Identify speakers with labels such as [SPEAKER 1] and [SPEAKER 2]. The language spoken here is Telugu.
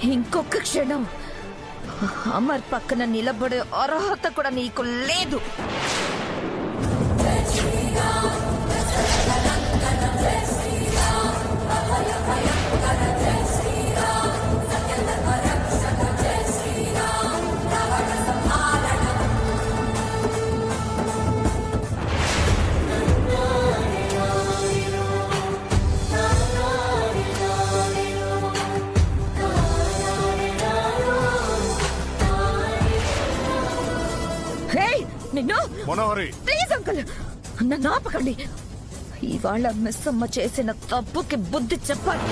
[SPEAKER 1] ఇంకొక క్షణం అమర్ పక్కన నిలబడే అర్హత కూడా నీకు లేదు. నిన్ను
[SPEAKER 2] మనోహరి,
[SPEAKER 1] ప్లీజ్ అంకుల్, నన్ను ఆపకండి. ఇవాళ మిస్సమ్మ చేసిన తప్పుకి బుద్ధి చెప్పాలి.